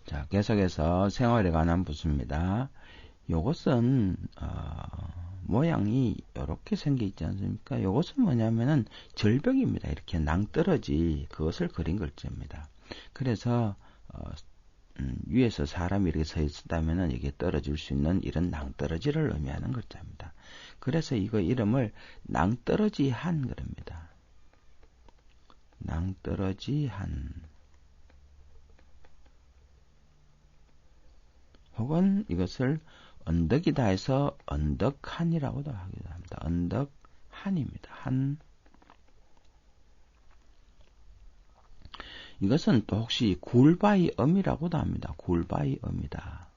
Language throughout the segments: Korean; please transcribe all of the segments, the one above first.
자, 계속해서 생활에 관한 부수입니다. 요것은 모양이 이렇게 생겨 있지 않습니까? 요것은 뭐냐면은 절벽입니다. 이렇게 낭떠러지 그것을 그린 글자입니다. 그래서 위에서 사람이 이렇게 서 있다면은 이게 떨어질 수 있는 이런 낭떠러지를 의미하는 글자입니다. 그래서 이거 이름을 낭떠러지 한 그럽니다. 낭떠러지 한. 혹은 이것을 언덕이다 해서 언덕한이라고도 하기도 합니다. 언덕한입니다. 한. 이것은 또 혹시 굴바이엄이라고도 합니다. 굴바이엄이다.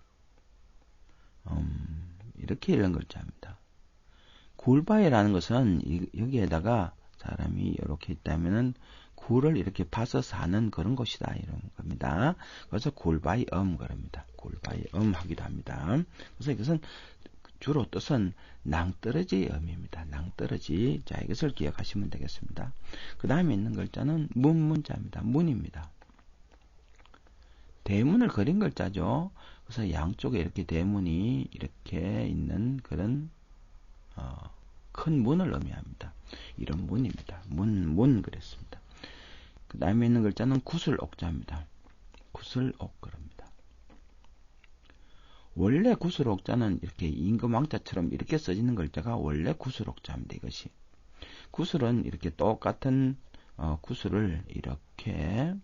이렇게 이런 글자입니다. 굴바이라는 것은 여기에다가 사람이 이렇게 있다면은 굴을 이렇게 봐서 사는 그런 곳이다 이런 겁니다. 그래서 굴바이엄 그럽니다. 굴바이엄 하기도 합니다. 그래서 이것은 주로 뜻은 낭떠러지 엄입니다. 낭떠러지. 자, 이것을 기억하시면 되겠습니다. 그 다음에 있는 글자는 문자입니다. 문입니다. 대문을 그린 글자죠. 그래서 양쪽에 이렇게 대문이 이렇게 있는 그런 큰 문을 의미합니다. 이런 문입니다. 문 그랬습니다. 그 다음에 있는 글자는 구슬옥자입니다. 구슬옥 그럽니다. 원래 구슬옥자는 이렇게 임금왕자처럼 이렇게 써지는 글자가 원래 구슬옥자입니다. 이것이. 구슬은 이렇게 똑같은 구슬을 이렇게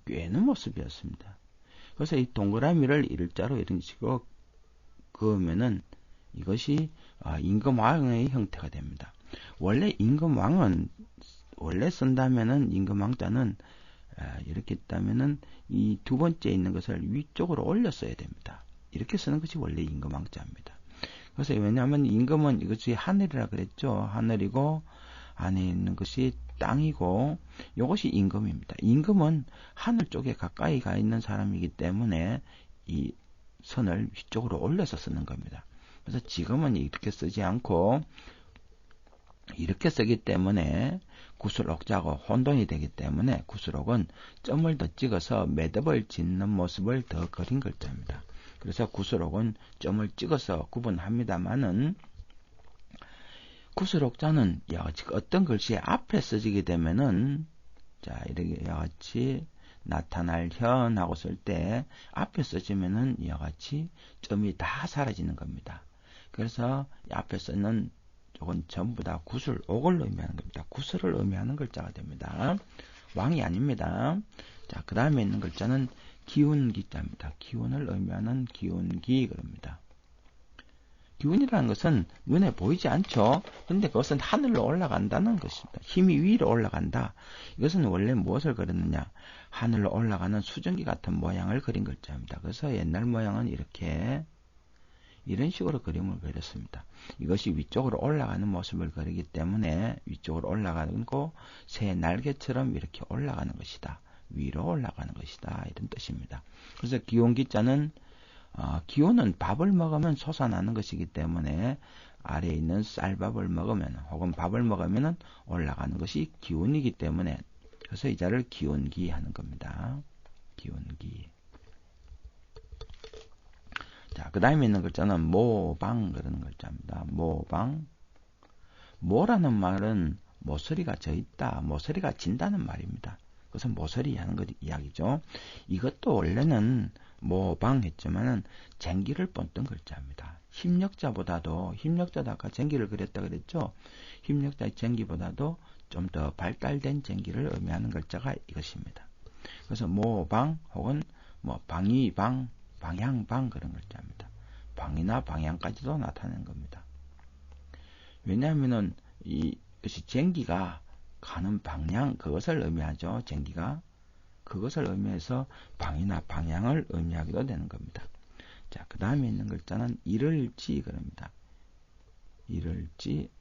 꿰는 모습이었습니다. 그래서 이 동그라미를 일자로 이런 식으로 그으면은 이것이 임금왕의 형태가 됩니다. 원래 임금왕은 원래 쓴다면은 임금왕자는 이렇게 있다면은 이 두 번째 있는 것을 위쪽으로 올렸어야 됩니다. 이렇게 쓰는 것이 원래 임금왕자입니다. 그래서 왜냐하면 임금은 이것이 하늘이라 그랬죠. 하늘이고 안에 있는 것이 땅이고 이것이 임금입니다. 임금은 하늘 쪽에 가까이 가 있는 사람이기 때문에 이 선을 위쪽으로 올려서 쓰는 겁니다. 그래서 지금은 이렇게 쓰지 않고 이렇게 쓰기 때문에 구슬옥자고 혼돈이 되기 때문에 구슬옥은 점을 더 찍어서 매듭을 짓는 모습을 더 그린 글자입니다. 그래서 구슬옥은 점을 찍어서 구분합니다만은 구슬옥자는 이와같이 어떤 글씨 앞에 써지게 되면은 자 이렇게 이와같이 나타날 현 하고 쓸 때 앞에 써지면은 이와 같이 점이 다 사라지는 겁니다. 그래서 앞에 쓰는 이건 전부 다 구슬옥을 의미하는 겁니다. 구슬을 의미하는 글자가 됩니다. 왕이 아닙니다. 자, 그 다음에 있는 글자는 기운기자입니다. 기운을 의미하는 기운기 그럽니다. 기운이라는 것은 눈에 보이지 않죠. 근데 그것은 하늘로 올라간다는 것입니다. 힘이 위로 올라간다. 이것은 원래 무엇을 그렸느냐. 하늘로 올라가는 수증기 같은 모양을 그린 글자입니다. 그래서 옛날 모양은 이렇게 이런 식으로 그림을 그렸습니다. 이것이 위쪽으로 올라가는 모습을 그리기 때문에 위쪽으로 올라가고 새 날개처럼 이렇게 올라가는 것이다. 위로 올라가는 것이다. 이런 뜻입니다. 그래서 기운기자는 기운은 밥을 먹으면 솟아나는 것이기 때문에 아래에 있는 쌀밥을 먹으면 혹은 밥을 먹으면 올라가는 것이 기운이기 때문에 그래서 이 자를 기운기 하는 겁니다. 기운기. 자, 그 다음에 있는 글자는 모방 그러는 글자입니다. 모방. 모라는 말은 모서리가 져 있다, 모서리가 진다는 말입니다. 그것은 모서리 하는 것 이야기죠. 이것도 원래는 모방했지만은 쟁기를 뻗던 글자입니다. 힘력자보다도 힘력자도 아까 쟁기를 그렸다 그랬죠. 힘력자의 쟁기보다도 좀 더 발달된 쟁기를 의미하는 글자가 이것입니다. 그래서 모방 혹은 방위방, 방향방 그런 글자입니다. 방이나 방향까지도 나타내는 겁니다. 왜냐하면은 이것이 쟁기가 가는 방향 그것을 의미하죠. 쟁기가 그것을 의미해서 방이나 방향을 의미하기도 되는 겁니다. 자, 그 다음에 있는 글자는 이를지 그럽니다. 이를지.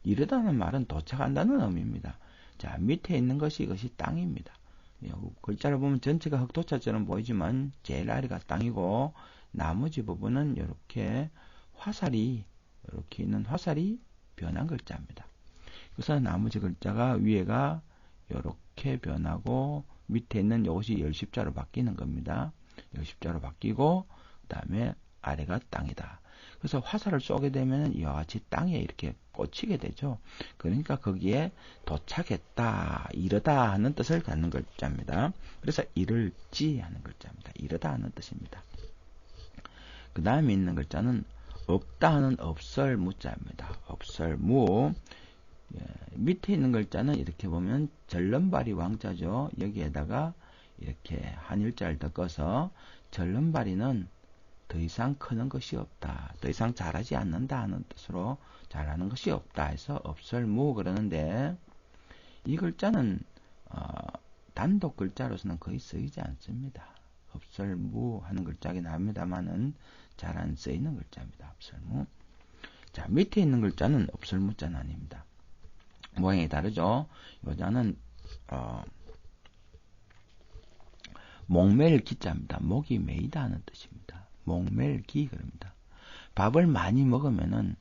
이르다는 말은 도착한다는 의미입니다. 자, 밑에 있는 것이 이것이 땅입니다. 글자를 보면 전체가 흑도차처럼 보이지만 제일 아래가 땅이고 나머지 부분은 이렇게 화살이 이렇게 있는 화살이 변한 글자입니다. 그래서 나머지 글자가 위에가 이렇게 변하고 밑에 있는 이것이 열십자로 바뀌는 겁니다. 열십자로 바뀌고 그 다음에 아래가 땅이다. 그래서 화살을 쏘게 되면 이와 같이 땅에 이렇게 꽂히게 되죠. 그러니까 거기에 도착했다, 이르다 하는 뜻을 갖는 글자입니다. 그래서 이를지 하는 글자입니다. 이르다 하는 뜻입니다. 그 다음에 있는 글자는 없다 하는 없설무자입니다. 없설무. 예, 밑에 있는 글자는 이렇게 보면 절름발이 왕자죠. 여기에다가 이렇게 한일자를 덮어서 절름발이는 더 이상 크는 것이 없다. 더 이상 자라지 않는다 하는 뜻으로 자라는 것이 없다 해서 없설무 그러는데 이 글자는 단독 글자로서는 거의 쓰이지 않습니다. 없설무 하는 글자긴 합니다만은 잘 안 쓰이는 글자입니다. 없설무. 자, 밑에 있는 글자는 없설무자는 아닙니다. 모양이 다르죠. 요자는 목멜 기자입니다. 목이 메이다 하는 뜻입니다. 목멜기 그럽니다. 밥을 많이 먹으면은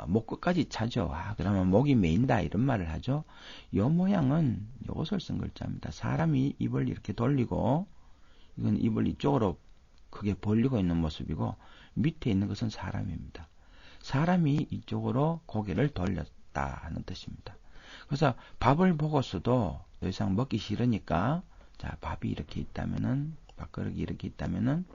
목 끝까지 차죠. 그러면 목이 메인다 이런 말을 하죠. 이 모양은 이것을 쓴 글자입니다. 사람이 입을 이렇게 돌리고 이건 입을 이쪽으로 크게 벌리고 있는 모습이고 밑에 있는 것은 사람입니다. 사람이 이쪽으로 고개를 돌렸다 하는 뜻입니다. 그래서 밥을 보고서도 더 이상 먹기 싫으니까 자, 밥이 이렇게 있다면은 밥그릇이 이렇게 있다면은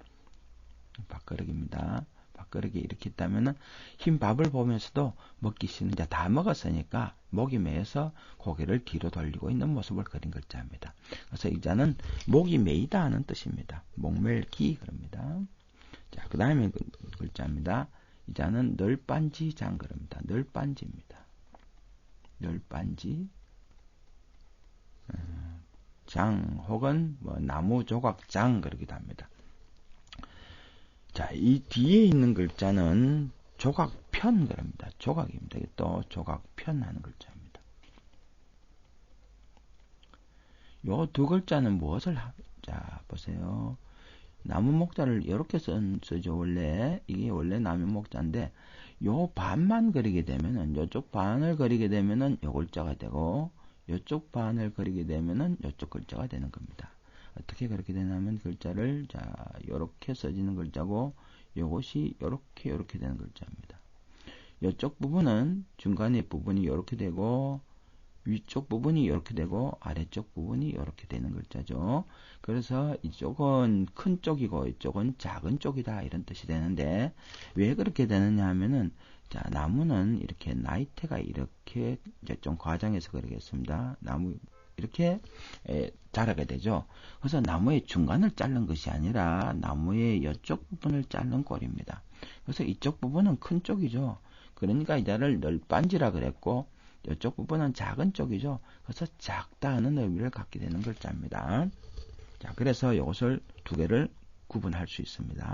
밥그릇입니다. 밥그릇이 이렇게 있다면은 흰 밥을 보면서도 먹기 싫은 자 다 먹었으니까 목이 메여서 고개를 뒤로 돌리고 있는 모습을 그린 글자입니다. 그래서 이 자는 목이 메이다 하는 뜻입니다. 목멜기 그럽니다. 자, 그 다음에 글자입니다. 이 자는 널빤지장 그럽니다. 널빤지입니다. 널빤지 장 혹은 뭐 나무 조각장 그러기도 합니다. 자, 이 뒤에 있는 글자는 조각편 그럽니다. 조각입니다. 또 조각편 하는 글자입니다. 요 두 글자는 무엇을 자, 보세요. 나무 목자를 이렇게 쓰죠. 원래 이게 원래 나무 목자인데 요 반만 그리게 되면은 요쪽 반을 그리게 되면은 요 글자가 되고 요쪽 반을 그리게 되면은 요쪽 글자가 되는 겁니다. 어떻게 그렇게 되냐면 글자를 자 요렇게 써지는 글자고 요것이 요렇게 되는 글자입니다. 요쪽 부분은 중간에 부분이 요렇게 되고 위쪽 부분이 이렇게 되고 아래쪽 부분이 이렇게 되는 글자죠. 그래서 이쪽은 큰 쪽이고 이쪽은 작은 쪽이다 이런 뜻이 되는데 왜 그렇게 되느냐 하면은 자, 나무는 이렇게 나이테가 이렇게 이제 좀 과장해서 그러겠습니다. 나무 이렇게 자라게 되죠. 그래서 나무의 중간을 자른 것이 아니라 나무의 이쪽 부분을 자른 꼴입니다. 그래서 이쪽 부분은 큰 쪽이죠. 그러니까 이자를 널빤지라 그랬고 이쪽 부분은 작은 쪽이죠. 그래서 작다 하는 의미를 갖게 되는 글자입니다. 자, 그래서 이것을 두 개를 구분할 수 있습니다.